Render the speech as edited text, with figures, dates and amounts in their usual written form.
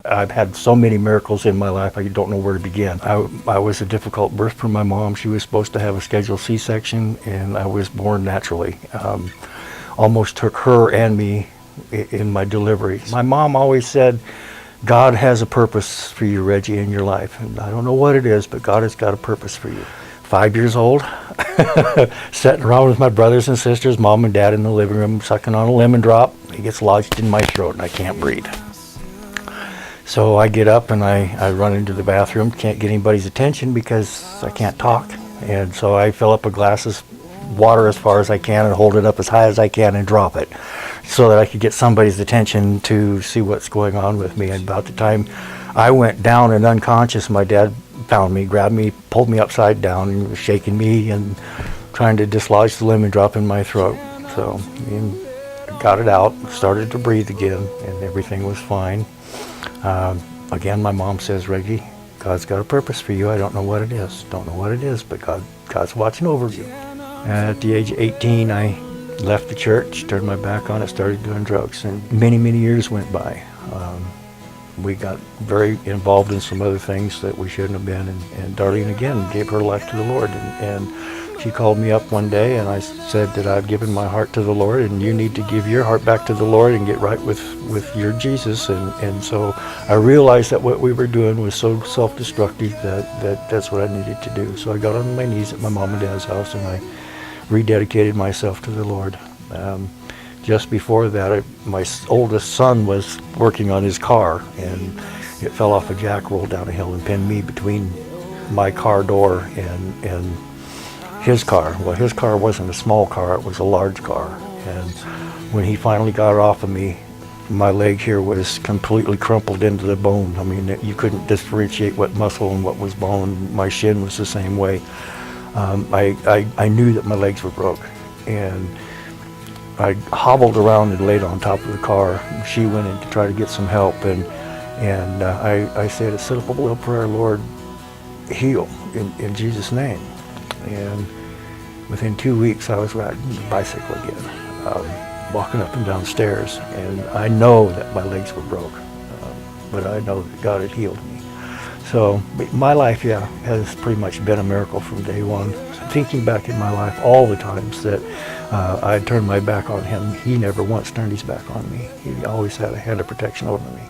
I've had so many miracles in my life, I don't know where to begin. I was a difficult birth for my mom. She was supposed to have a scheduled C-section, and I was born naturally. Almost took her and me in my delivery. My mom always said, God has a purpose for you, Reggie, in your life. And I don't know what it is, but God has got a purpose for you. 5 years old, sitting around with my brothers and sisters, mom and dad in the living room, sucking on a lemon drop. It gets lodged in my throat and I can't breathe. So I get up and I run into the bathroom, can't get anybody's attention because I can't talk. And so I fill up a glass of water as far as I can and hold it up as high as I can and drop it so that I could get somebody's attention to see what's going on with me. And about the time I went down and unconscious, my dad found me, grabbed me, pulled me upside down and was shaking me and trying to dislodge the lemon drop in my throat. So got it out, started to breathe again, and everything was fine. Again, my mom says, Reggie, God's got a purpose for you. I don't know what it is. Don't know what it is, but God's watching over you. At the age of 18, I left the church, turned my back on it, started doing drugs, and many, many years went by. We got very involved in some other things that we shouldn't have been, and Darlene again gave her life to the Lord, and she called me up one day and I said that I've given my heart to the Lord and you need to give your heart back to the Lord and get right with your Jesus. And so I realized that what we were doing was so self-destructive that's what I needed to do. So I got on my knees at my mom and dad's house and I rededicated myself to the Lord. Just before that, my oldest son was working on his car and it fell off a jack, rolled down a hill and pinned me between my car door and his car. Well, his car wasn't a small car, it was a large car. And when he finally got off of me, my leg here was completely crumpled into the bone. I mean, you couldn't differentiate what muscle and what was bone. My shin was the same way. I knew that my legs were broke. And I hobbled around and laid on top of the car. She went in to try to get some help. And I said, a simple prayer, Lord, heal in Jesus' name. And within 2 weeks, I was riding the bicycle again, walking up and down stairs. And I know that my legs were broke, but I know that God had healed me. So my life, has pretty much been a miracle from day one. Thinking back in my life, all the times that I turned my back on him, he never once turned his back on me. He always had a hand of protection over me.